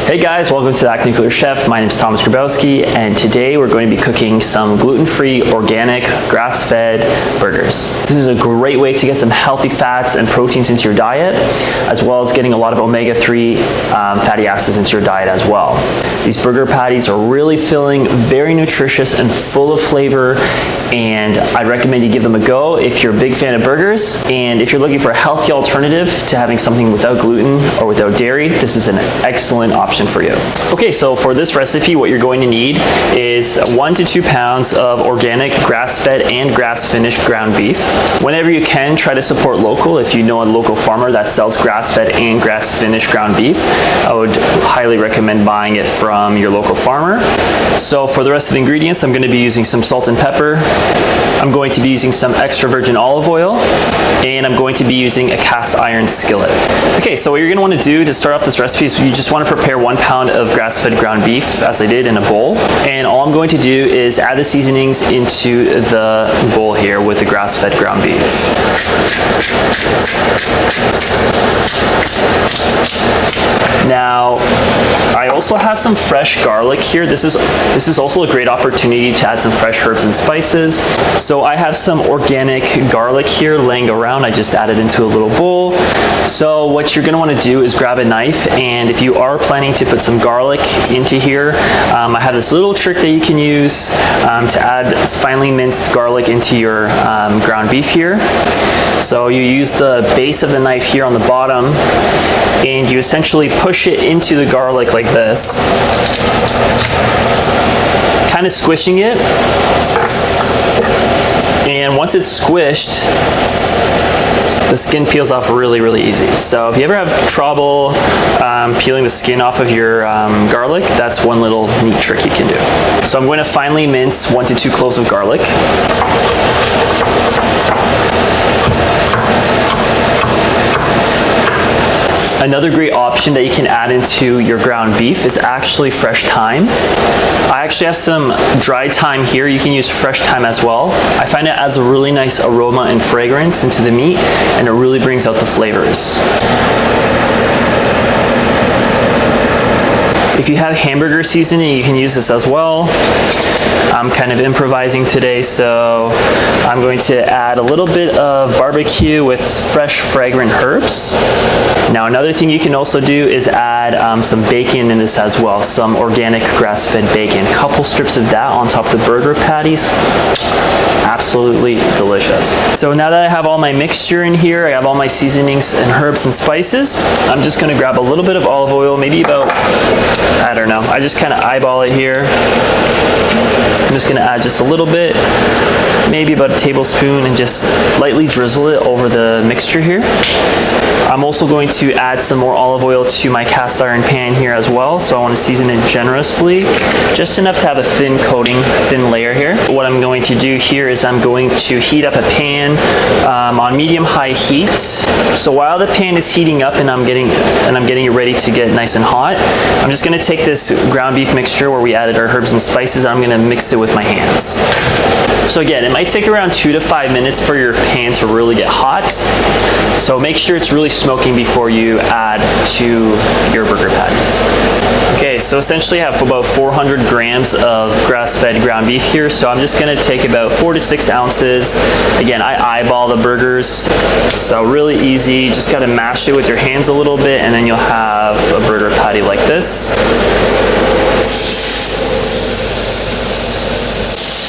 Hey guys, welcome to the Acne Cooler Chef. My name is Thomas Grabowski, and today we're going to be cooking some gluten-free, organic, grass-fed burgers. This is a great way to get some healthy fats and proteins into your diet, as well as getting a lot of omega-3 fatty acids into your diet as well. These burger patties are really filling, very nutritious, and full of flavor, and I'd recommend you give them a go if you're a big fan of burgers, and if you're looking for a healthy alternative to having something without gluten or without dairy, this is an excellent option for you. Okay, so for this recipe, what you're going to need is 1 to 2 pounds of organic grass-fed and grass-finished ground beef. Whenever you can, try to support local. If you know a local farmer that sells grass-fed and grass-finished ground beef, I would highly recommend buying it from your local farmer. So for the rest of the ingredients, I'm going to be using some salt and pepper. I'm going to be using some extra virgin olive oil, and I'm going to be using a cast iron skillet. Okay, so what you're going to want to do to start off this recipe is you just want to prepare 1 pound of grass-fed ground beef, as I did, in a bowl. And all I'm going to do is add the seasonings into the bowl here with the grass-fed ground beef. Now, I also have some fresh garlic here. This is also a great opportunity to add some fresh herbs and spices. So I have some organic garlic here laying around. I just added into a little bowl. So what you're going to want to do is grab a knife, and if you are planning to put some garlic into here, I have this little trick that you can use to add finely minced garlic into your ground beef here. So you use the base of the knife here on the bottom, and you essentially push it into the garlic like this, kind of squishing it. And once it's squished, the skin peels off really, really easy. So if you ever have trouble peeling the skin off of your garlic, that's one little neat trick you can do. So I'm going to finely mince 1 to 2 cloves of garlic. Another great option that you can add into your ground beef is actually fresh thyme. I actually have some dried thyme here. You can use fresh thyme as well. I find it adds a really nice aroma and fragrance into the meat, and it really brings out the flavors. If you have hamburger seasoning, you can use this as well. I'm kind of improvising today, so I'm going to add a little bit of barbecue with fresh, fragrant herbs. Now, another thing you can also do is add some bacon in this as well, some organic grass-fed bacon. A couple strips of that on top of the burger patties. Absolutely delicious. So now that I have all my mixture in here, I have all my seasonings and herbs and spices, I'm just going to grab a little bit of olive oil, maybe about, I don't know, I just kind of eyeball it here. I'm just going to add just a little bit, maybe about a tablespoon, and just lightly drizzle it over the mixture here. I'm also going to add some more olive oil to my cast iron pan here as well, so I want to season it generously, just enough to have a thin coating, thin layer here. What I'm going to do here is I'm going to heat up a pan on medium-high heat. So while the pan is heating up and I'm getting it ready to get nice and hot, I'm just going to take this ground beef mixture where we added our herbs and spices, and I'm going to mix it with my hands. So again, it might take around 2 to 5 minutes for your pan to really get hot. So make sure it's really smoking before you add to your burger patties. Okay, so essentially I have about 400 grams of grass-fed ground beef here, so I'm just going to take about 4 to 6 ounces. Again, I eyeball the burgers, so really easy. Just got to mash it with your hands a little bit, and then you'll have a burger patty like this.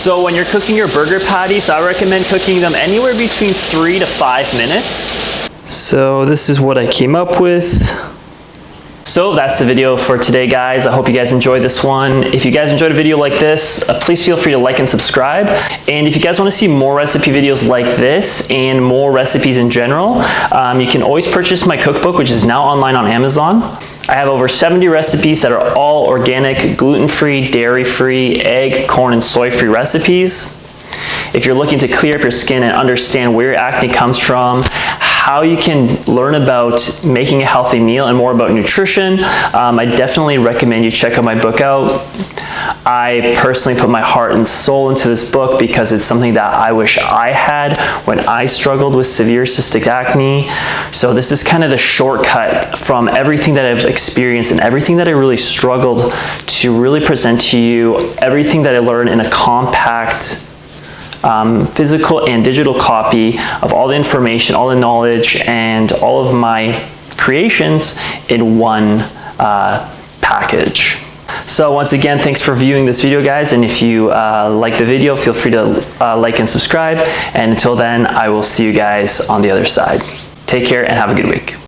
So when you're cooking your burger patties, I recommend cooking them anywhere between 3 to 5 minutes. So this is what I came up with. So that's the video for today, guys. I hope you guys enjoyed this one. If you guys enjoyed a video like this, please feel free to like and subscribe. And if you guys want to see more recipe videos like this and more recipes in general, you can always purchase my cookbook, which is now online on Amazon. I have over 70 recipes that are all organic, gluten-free, dairy-free, egg, corn, and soy-free recipes. If you're looking to clear up your skin and understand where your acne comes from, how you can learn about making a healthy meal and more about nutrition, I definitely recommend you check out my book out. I personally put my heart and soul into this book because it's something that I wish I had when I struggled with severe cystic acne. So this is kind of the shortcut from everything that I've experienced and everything that I really struggled to really present to you, everything that I learned in a compact physical and digital copy of all the information, all the knowledge, and all of my creations in one package. So once again, thanks for viewing this video, guys, and if you like the video, feel free to like and subscribe, and until then, I will see you guys on the other side. Take care and have a good week.